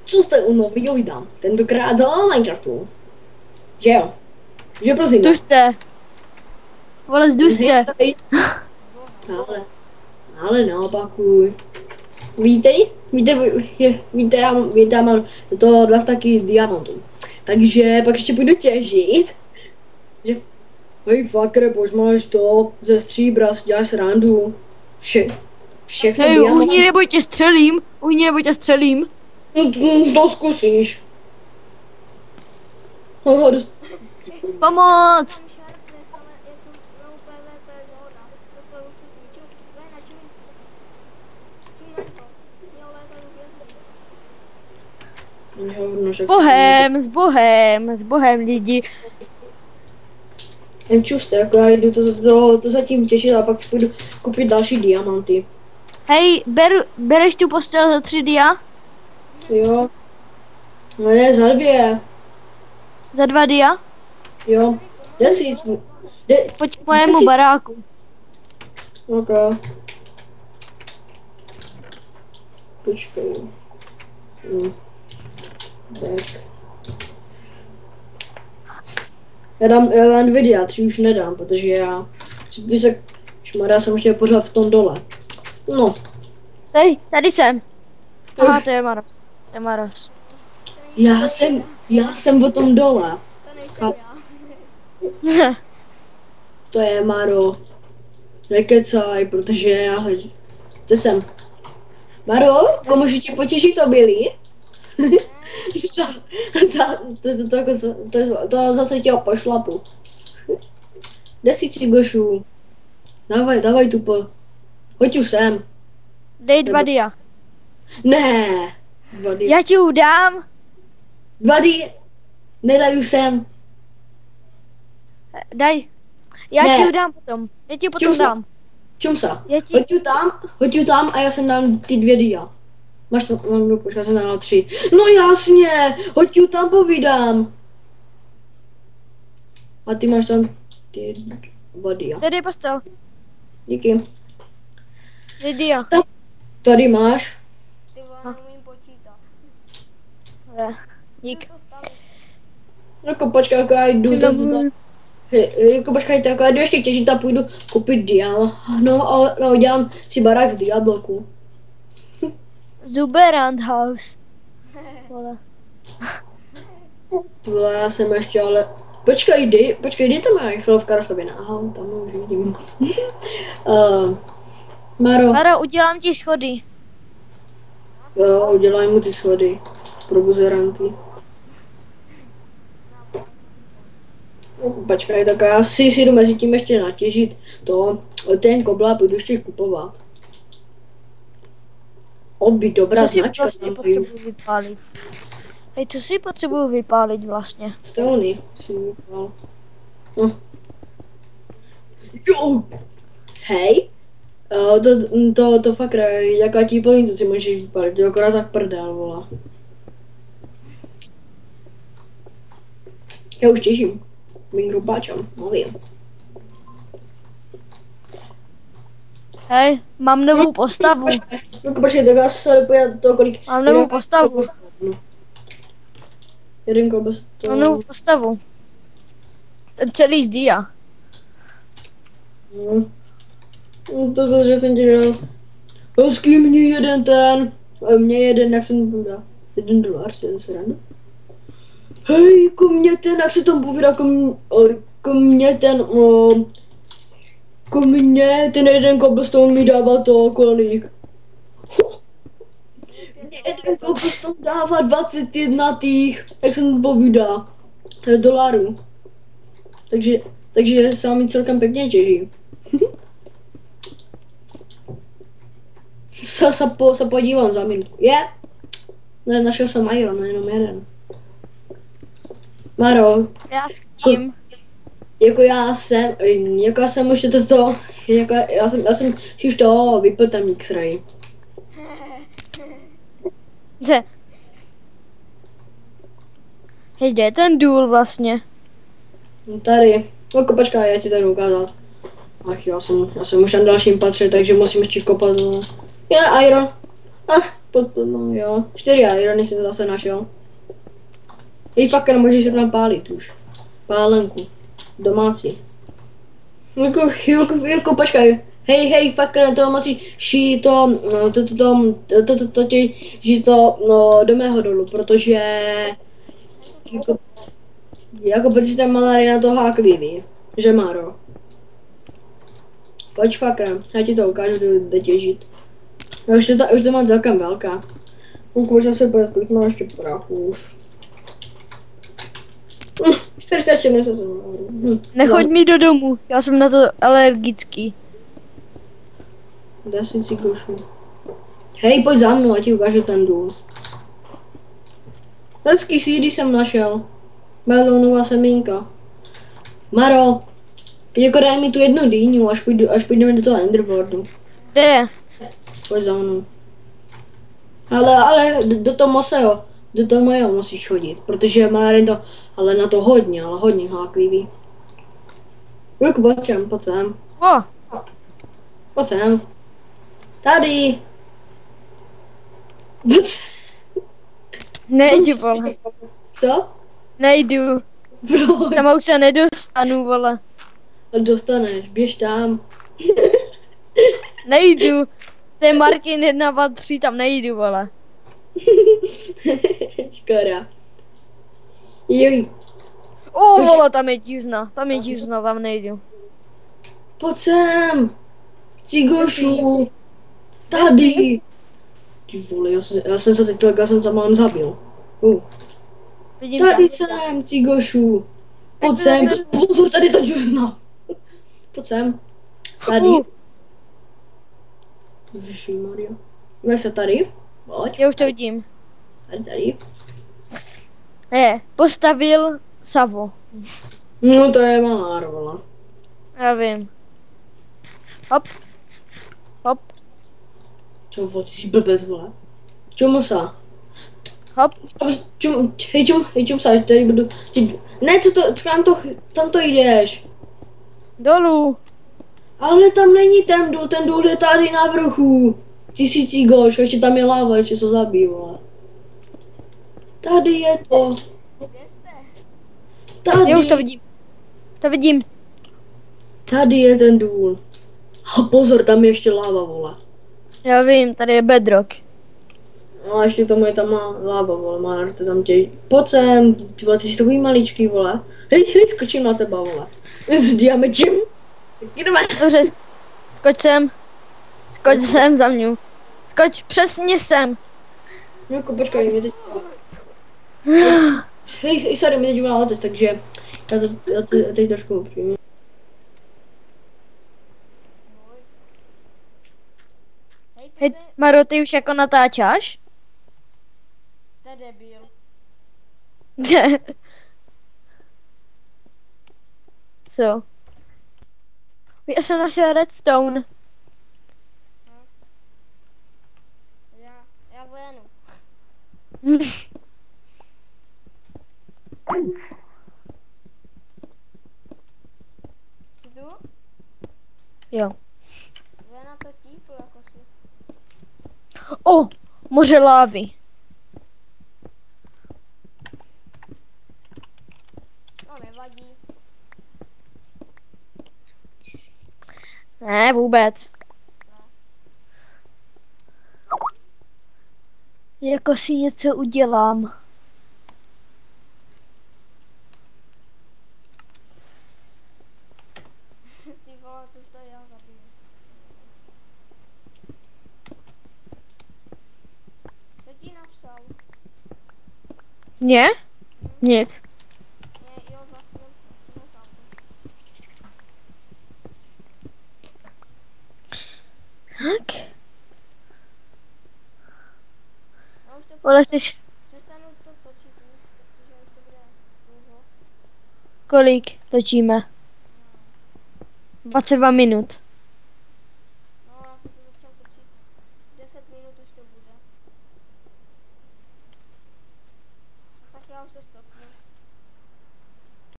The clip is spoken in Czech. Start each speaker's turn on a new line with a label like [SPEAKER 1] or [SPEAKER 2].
[SPEAKER 1] Co jste u nového videa? Tentokrát za Minecraftu. Že jo? Že prosím.
[SPEAKER 2] Zdužte. Vole, zdužte.
[SPEAKER 1] Ale neopakuj. Víte, já mám to 2 taky diamantů. Takže pak ještě půjdu těžit. Že hej, fucker, pojď máš to ze stříbra, si děláš srandu. Všechno
[SPEAKER 2] Hej,
[SPEAKER 1] diamanty.
[SPEAKER 2] uhni nebo tě střelím. Uhni nebo tě střelím.
[SPEAKER 1] To zkusíš.
[SPEAKER 2] Pomoc. S Bohem lidi.
[SPEAKER 1] Jen čuste, jako já jdu to zatím těšit a pak si půjdu koupit další diamanty.
[SPEAKER 2] Hej, bereš tu postel za 3 dia?
[SPEAKER 1] Jo. No ne, za 2.
[SPEAKER 2] Za 2 dia?
[SPEAKER 1] Jo. 10.
[SPEAKER 2] Pojď k mojemu baráku.
[SPEAKER 1] Ok. Počkej. Tak. Já dám 2 dia, 3 už nedám, protože já šmará jsem ještě pořád v tom dole. No.
[SPEAKER 2] Tady jsem. Aha, to je Maros. To je Maros.
[SPEAKER 1] Já jsem o tom dole.
[SPEAKER 3] To nejsem já.
[SPEAKER 1] To je Maro. Nekecaj, protože já... To jsem. Maro, můžu ti potěšit obily? To zase tě pošlapu. Kde si Cigošu? Dávaj tu Hoď tu sem.
[SPEAKER 2] Dej 2 dia.
[SPEAKER 1] Ne. 2 dia.
[SPEAKER 2] Já ti ho dám.
[SPEAKER 1] 2 dia. Nedaj sem.
[SPEAKER 2] Daj. Já ti ho dám potom. Já ti potom dám.
[SPEAKER 1] Čumsa. Hoď tu tam a já sem dám ty 2 dia. Máš to, počkej, jsem dal 3. No jasně, hoď tu tam povídám. A ty máš tam ty 2 dia.
[SPEAKER 2] Tady je postel.
[SPEAKER 1] Díky.
[SPEAKER 2] Dej dia.
[SPEAKER 1] Tady máš.
[SPEAKER 3] Ty vole, nemůžu počítat.
[SPEAKER 2] Dík.
[SPEAKER 3] To stavit.
[SPEAKER 1] Jako počkej, jako já jdu. Jako počkej, jako já jdu ještě těžit a půjdu koupit dia. No, dělám si barák z diabloku.
[SPEAKER 2] Zuberand House. Vole.
[SPEAKER 1] Tohle já jsem ještě ale... Počkej, kdy to máš? Filovka rostlina. Aha, tam už vidím.
[SPEAKER 2] Maro, udělám ti schody.
[SPEAKER 1] Jo, udělaj mu ty schody. Pro buzeranty. Počkej, tak já si jdu mezi tím ještě natěžit ten kobla a půjdu ještě kupovat. Oby, dobrá
[SPEAKER 2] Co si
[SPEAKER 1] značka.
[SPEAKER 2] vlastně potřebuji vypálit? Hej, co si potřebuji vypálit vlastně?
[SPEAKER 1] Stony si vypál. No. Jo! Hej! To fakt, jaká ti povím, co si můžeš vypálit, to akorát tak prdel, vola. Já už těžím. Mým hrubáčem, mluvím.
[SPEAKER 2] Hej, mám novou postavu.
[SPEAKER 1] Počkej, tak já se dopojím to, kolik...
[SPEAKER 2] Mám novou postavu.
[SPEAKER 1] Jeden kolbas to...
[SPEAKER 2] Mám novou postavu. Jsem celý z dia.
[SPEAKER 1] No to byl, že jsem ti dal... Hezký mě jeden mě jeden, jak jsem povedal. $1, to se ráno. Hej, ko mě ten, jak se tomu povídá, ko mě ten jeden cobblestone mi dával to kolik. Mě jeden cobblestone dává 21 jak jsem povídal, dolarů. Takže se mi celkem pěkně těží. se podívám za minutku. Ne, našel jsem iron, jenom jeden. Maro.
[SPEAKER 2] Já s tím.
[SPEAKER 1] Jako já jsem už já jsem si už to vypil ten X-ray.
[SPEAKER 2] Hej, kde je ten důl vlastně?
[SPEAKER 1] No tady. No počkej, já ti tady ukázat. Ach, já jsem už na dalším patře, takže musím ještě kopat. Je iron. No jo, 4 irony si to zase našel. Jej fakt nemůžeš zrovna pálit už. Pálenku. Domácí. Chvilku, počkej. Hej, fakt na to musíš šít to do mého dolu, protože protože ta malarina to háklí, ví, že Maro. Pojď fakra, já ti to ukážu, kde těžit. Už to mám celkem velká. Už se bude, kolik mám ještě prachu už. 447.
[SPEAKER 2] Nechoď mi do domu, já jsem na to alergický.
[SPEAKER 1] Kde si cigošu? Hej, pojď za mnou, ať ti ukážu ten důl. Hezký CD jsem našel. Melonová semínka. Maro, jako daj mi tu jednu dýňu, až půjdeme do toho Enderworldu.
[SPEAKER 2] Kde?
[SPEAKER 1] Pojď za mnou. Ale do toho Moseho, do toho mojho musíš chodit, protože Marin to, ale na to hodně háklivý. Julku, pojď sem.
[SPEAKER 2] O,
[SPEAKER 1] Pojď sem. Tady.
[SPEAKER 2] nejdu, vole.
[SPEAKER 1] Co?
[SPEAKER 2] Nejdu.
[SPEAKER 1] Proč?
[SPEAKER 2] Tam už se nedostanu, vole.
[SPEAKER 1] Dostaneš, běž tam.
[SPEAKER 2] Nejdu. To je Martin 1, 2, 3, tam nejdu, vole.
[SPEAKER 1] Škoda. Joj,
[SPEAKER 2] O, vole, tam je dízna, tam nejdu.
[SPEAKER 1] pojď sem. Cigošu. Tady. Ty vole, já jsem se teď já jsem se mám zabil.
[SPEAKER 2] Vidím
[SPEAKER 1] Tady
[SPEAKER 2] tam.
[SPEAKER 1] jsem, Cigošu. Pojď sem. Pozor, tady ta džuzna. Pojď sem. Tady. Ježišmarja. Jak se tady? Pojď.
[SPEAKER 2] Já už to vidím.
[SPEAKER 1] Tady.
[SPEAKER 2] Postavil Savo.
[SPEAKER 1] No to je malá rola.
[SPEAKER 2] Já vím. Hop. Hop.
[SPEAKER 1] Čo, vole, ty jsi blbec, vole. Čumusa.
[SPEAKER 2] Hop.
[SPEAKER 1] Hej, čum, sáš, tady budu... Ne, co to, tam to jdeš.
[SPEAKER 2] Dolů.
[SPEAKER 1] Ale tam není ten důl je tady na vrchu. Ty jsi cigoš, ještě tam je láva, ještě se zabij, vole. Tady je to.
[SPEAKER 3] Kde jste?
[SPEAKER 1] Tady.
[SPEAKER 2] Já už to vidím. To vidím.
[SPEAKER 1] Tady je ten důl. A pozor, tam je ještě láva, vole.
[SPEAKER 2] Já vím, tady je bedrock.
[SPEAKER 1] No a ještě k tomu je tam má láva, vole, má to tam tě... Pojď sem, ty vole, ty jsi takový maličký, vole. Hej, skočím na teba, vole. S diamečem. Jdeme.
[SPEAKER 2] Dobře, skoč sem. Skoč sem za mňu. Skoč přesně sem.
[SPEAKER 1] Jako, počkej, mě teď... Hej, sorry, mě teď volá otec, takže... Já teď trošku upřijím.
[SPEAKER 2] Hej, Maro, ty už jako natáčáš?
[SPEAKER 3] To je debil.
[SPEAKER 2] Co? Já jsem našel redstone.
[SPEAKER 3] Já vlénu. Jsi tu?
[SPEAKER 2] Jo.
[SPEAKER 3] Léna to típl, jako si.
[SPEAKER 2] O, moře lávy.
[SPEAKER 3] No nevadí.
[SPEAKER 2] Ne, vůbec. Jako si něco udělám.
[SPEAKER 3] Ty vole, to jste já zabiju. Co ti napsal?
[SPEAKER 2] Ne? Nic.
[SPEAKER 3] Ne, jo, za chvíli. Nechápu.
[SPEAKER 2] Tak.
[SPEAKER 3] Já už to
[SPEAKER 2] Vole, chceš
[SPEAKER 3] přestanu to točit už, protože už to bude dlouho.
[SPEAKER 2] kolik točíme? 22 minut.